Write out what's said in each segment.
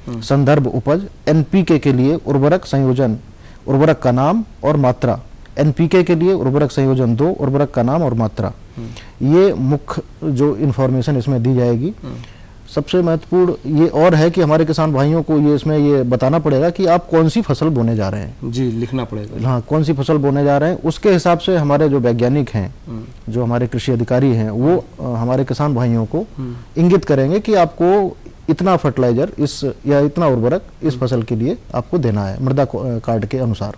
संदर्भ उपज, एनपीके के लिए उर्वरक संयोजन, उर्वरक का नाम और मात्रा, एनपीके के लिए उर्वरक संयोजन 2, उर्वरक का नाम और मात्रा, ये मुख्य जो इन्फॉर्मेशन इसमें दी जाएगी। सबसे महत्वपूर्ण ये और है कि हमारे किसान भाइयों को ये इसमें ये बताना पड़ेगा कि आप कौन सी फसल बोने जा रहे हैं। जी, लिखना पड़ेगा। हाँ, कौन सी फसल बोने जा रहे हैं, उसके हिसाब से हमारे जो वैज्ञानिक हैं, जो हमारे कृषि अधिकारी हैं, वो हमारे किसान भाइयों को इंगित करेंगे कि आपको इतना फर्टिलाइजर इस या इतना उर्वरक इस फसल के लिए आपको देना है मृदा कार्ड के अनुसार।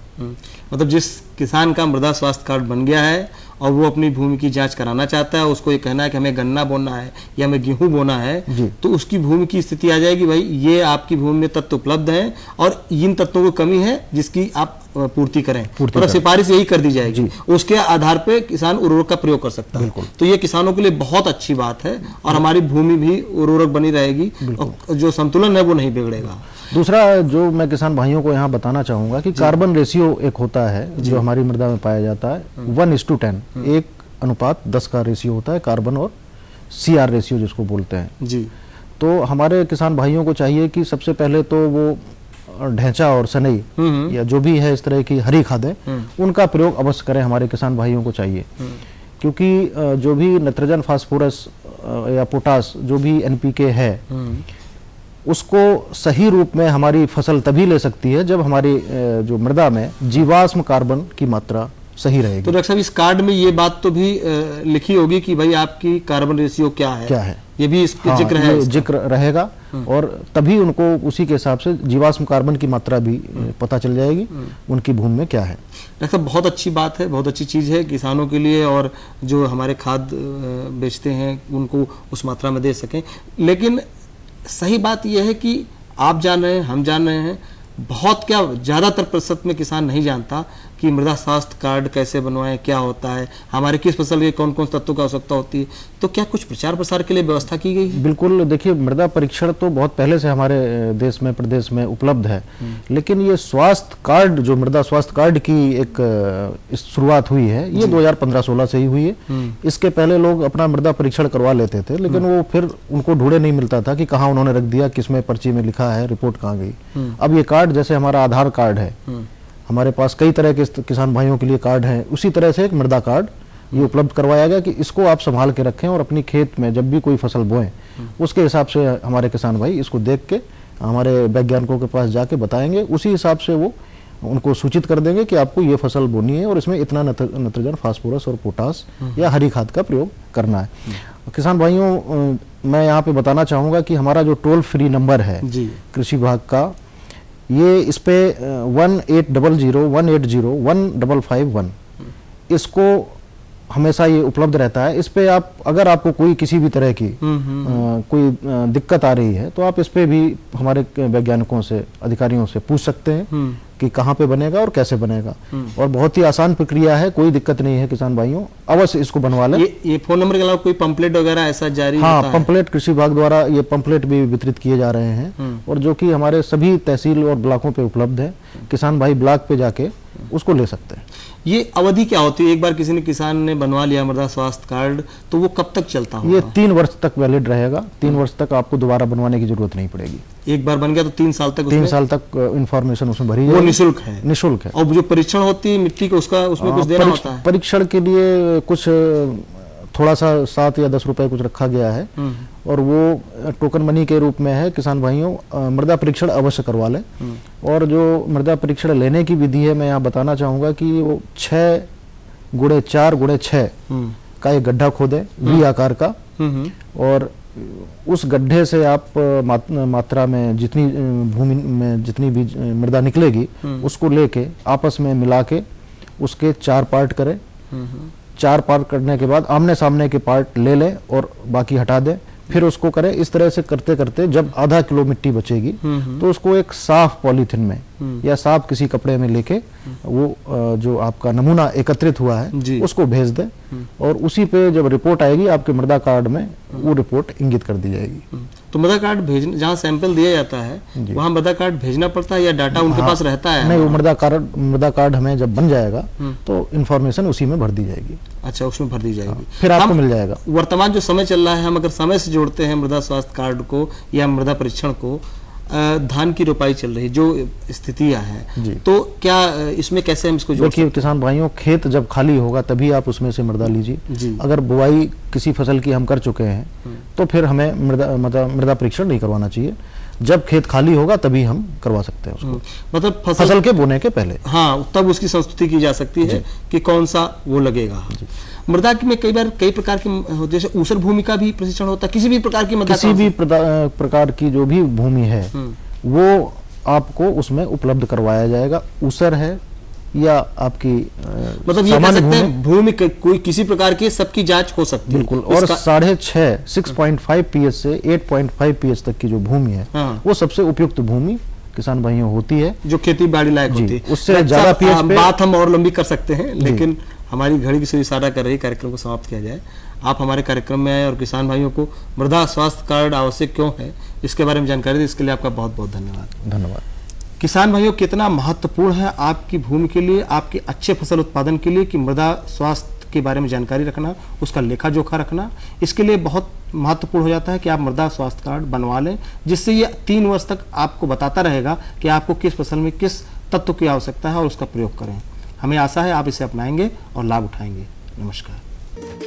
मतलब जिस किसान का मृदा स्वास्थ्य कार्ड बन गया है और वो अपनी भूमि की जांच कराना चाहता है, उसको ये कहना है कि हमें गन्ना बोना है या हमें गेहूं बोना है, तो उसकी भूमि की स्थिति आ जाएगी, भाई ये आपकी भूमि में तत्व उपलब्ध हैं और इन तत्वों की कमी है जिसकी आप पूर्ति करें, और सिफारिश यही कर दी जाएगी। उसके आधार पे किसान उर्वरक का प्रयोग कर सकता है। तो ये किसानों के लिए बहुत अच्छी बात है और हमारी भूमि भी उर्वरक बनी रहेगी और जो संतुलन है वो नहीं बिगड़ेगा। दूसरा जो मैं किसान भाइयों को यहाँ बताना चाहूंगा कि कार्बन रेशियो एक होता है जो हमारी मृदा में पाया जाता है, 1:10, 1:10 का रेशियो होता है कार्बन और CR रेशियो जिसको बोलते हैं जी। तो हमारे किसान भाइयों को चाहिए कि सबसे पहले तो वो ढैंचा और सनई या जो भी है इस तरह की हरी खादें, उनका प्रयोग अवश्य करें। हमारे किसान भाइयों को चाहिए, क्योंकि जो भी नाइट्रोजन, फास्फोरस या पोटास, जो भी NPK है, उसको सही रूप में हमारी फसल तभी ले सकती है जब हमारी जो मृदा में जीवाश्म कार्बन की मात्रा सही रहेगी। तो डॉक्टर साहब, इस कार्ड में ये बात तो भी लिखी होगी कि भाई आपकी कार्बन रेशियो क्या है, ये भी इसके जिक्र है, जिक्र रहेगा, और तभी उनको उसी के हिसाब से जीवाश्म कार्बन की मात्रा भी पता चल जाएगी उनकी भूमि में क्या है। डॉक्टर साहब, बहुत अच्छी बात है, बहुत अच्छी चीज़ है किसानों के लिए, और जो हमारे खाद बेचते हैं उनको उस मात्रा में दे सकें। लेकिन सही बात यह है कि आप जान रहे हैं, हम जान रहे हैं, बहुत क्या ज़्यादातर प्रतिशत में किसान नहीं जानता कि मृदा स्वास्थ्य कार्ड कैसे बनवाएं, क्या होता है, हमारे किस फसल के कौन कौन तत्वों की आवश्यकता होती है। तो क्या कुछ प्रचार प्रसार के लिए व्यवस्था की गई है? बिल्कुल, देखिए, मृदा परीक्षण तो बहुत पहले से हमारे देश में, प्रदेश में उपलब्ध है, लेकिन ये स्वास्थ्य कार्ड, जो मृदा स्वास्थ्य कार्ड की एक शुरुआत हुई है, ये 2015-16 से ही हुई है। इसके पहले लोग अपना मृदा परीक्षण करवा लेते थे, लेकिन वो फिर उनको ढूंढे नहीं मिलता था कि कहाँ उन्होंने रख दिया, किसमें पर्ची में लिखा है, रिपोर्ट कहाँ गई। अब ये कार्ड, जैसे हमारा आधार कार्ड है, हमारे पास कई तरह के किसान भाइयों के लिए कार्ड हैं, उसी तरह से एक मृदा कार्ड ये उपलब्ध करवाया गया कि इसको आप संभाल के रखें और अपनी खेत में जब भी कोई फसल बोएं, उसके हिसाब से हमारे किसान भाई इसको देख के हमारे वैज्ञानिकों के पास जाके बताएंगे, उसी हिसाब से वो उनको सूचित कर देंगे कि आपको ये फसल बोनी है और इसमें इतना नाइट्रोजन, फास्फोरस और पोटास या हरी खाद का प्रयोग करना है। किसान भाइयों, मैं यहाँ पे बताना चाहूँगा कि हमारा जो टोल फ्री नंबर है कृषि विभाग का, ये इस पे 1800-180-151, इसको हमेशा ये उपलब्ध रहता है। इस पे आप, अगर आपको कोई किसी भी तरह की कोई दिक्कत आ रही है, तो आप इस पे भी हमारे वैज्ञानिकों से, अधिकारियों से पूछ सकते हैं कि कहाँ पे बनेगा और कैसे बनेगा, और बहुत ही आसान प्रक्रिया है, कोई दिक्कत नहीं है। किसान भाइयों, अवश्य इसको बनवा लें। ये फोन नंबर के अलावा कोई पंपलेट वगैरह ऐसा जारी होता है? पंपलेट कृषि विभाग द्वारा ये पंपलेट भी वितरित किए जा रहे हैं, और जो कि हमारे सभी तहसील और ब्लॉकों पे उपलब्ध है। किसान भाई ब्लॉक पे जाके उसको ले सकते हैं। ये अवधि क्या होती है? एक बार किसान ने बनवा लिया मृदा स्वास्थ्य कार्ड, तो वो कब तक चलता होगा? ये 3 वर्ष तक वैलिड रहेगा। 3 वर्ष तक आपको दोबारा बनवाने की जरूरत नहीं पड़ेगी। एक बार बन गया तो 3 साल तक, 3 साल तक इंफॉर्मेशन उसमें भरी वो निःशुल्क है? निःशुल्क है। और जो परीक्षण होती है मिट्टी को, उसमें कुछ देना होता है? परीक्षण के लिए कुछ थोड़ा सा 7 या 10 रुपए कुछ रखा गया है, और वो टोकन मनी के रूप में है। किसान भाइयों, मृदा परीक्षण अवश्य करवा लें। और जो मृदा परीक्षण लेने की विधि है, मैं यहाँ बताना चाहूँगा कि वो 6x4x6 का एक गड्ढा खोदें, V आकार का, और उस गड्ढे से आप मात्रा में जितनी भूमि में जितनी भी मृदा निकलेगी, उसको लेके आपस में मिला के उसके 4 पार्ट करें। 4 पार्ट करने के बाद आमने सामने के पार्ट ले लें और बाकी हटा दें। फिर उसको करें। इस तरह से करते करते जब आधा किलो मिट्टी बचेगी, तो उसको एक साफ पॉलीथिन में या साफ किसी कपड़े में लेके वो जो आपका नमूना एकत्रित हुआ है उसको भेज दें, और उसी पे जब रिपोर्ट आएगी आपके मृदा कार्ड में, वो रिपोर्ट इंगित कर दी जाएगी। तो मृदा कार्ड भेजने, जहाँ सैंपल दिया जाता है वहाँ मृदा कार्ड भेजना पड़ता है या डाटा उनके पास रहता है? नहीं, वो मृदा कार्ड हमें जब बन जाएगा तो इन्फॉर्मेशन उसी में भर दी जाएगी। अच्छा, उसमें भर दी जाएगी, फिर आपको मिल जाएगा। वर्तमान जो समय चल रहा है, हम अगर समय से जोड़ते हैं मृदा स्वास्थ्य कार्ड को या मृदा परीक्षण को, धान की रोपाई चल रही जो स्थितियां जी। हैं, तो क्या इसमें कैसे हम इसको जोड़ देखिए किसान भाइयों, खेत जब खाली होगा तभी आप उसमें से मृदा जी। लीजिए। अगर बुआई किसी फसल की हम कर चुके हैं तो फिर हमें मृदा परीक्षण नहीं करवाना चाहिए। जब खेत खाली होगा तभी हम करवा सकते हैं उसको, मतलब फसल के बोने के पहले। हाँ, तब उसकी संस्तुति की जा सकती है कि कौन सा वो लगेगा। मृदा में कई बार कई प्रकार की, जैसे ऊसर भूमि का भी प्रशिक्षण होता है, किसी भी प्रकार की मृदा किसी भी प्रकार की जो भी भूमि है वो आपको उसमें उपलब्ध करवाया जाएगा। ऊसर है या आपकी मतलब ये कह सकते हैं भूमि कोई किसी प्रकार की सबकी जांच हो सकती है। बिल्कुल। और 6.5 पीएच से 8.5 पीएच तक की जो भूमि है वो सबसे उपयुक्त भूमि किसान भाइयों होती है, जो खेती बाड़ी लायक होती है। उससे ज्यादा पीएच पे बात हम और लंबी कर सकते हैं, लेकिन हमारी घड़ी की सुई इशारा कर रही है कार्यक्रम को समाप्त किया जाए। आप हमारे कार्यक्रम में आए और किसान भाइयों को मृदा स्वास्थ्य कार्ड आवश्यक क्यों है इसके बारे में जानकारी दी, इसके लिए आपका बहुत बहुत धन्यवाद। धन्यवाद। किसान भाइयों, कितना महत्वपूर्ण है आपकी भूमि के लिए, आपके अच्छे फसल उत्पादन के लिए कि मृदा स्वास्थ्य के बारे में जानकारी रखना, उसका लेखा जोखा रखना। इसके लिए बहुत महत्वपूर्ण हो जाता है कि आप मृदा स्वास्थ्य कार्ड बनवा लें, जिससे ये 3 वर्ष तक आपको बताता रहेगा कि आपको किस फसल में किस तत्व की आवश्यकता है और उसका प्रयोग करें। हमें आशा है आप इसे अपनाएंगे और लाभ उठाएंगे। नमस्कार।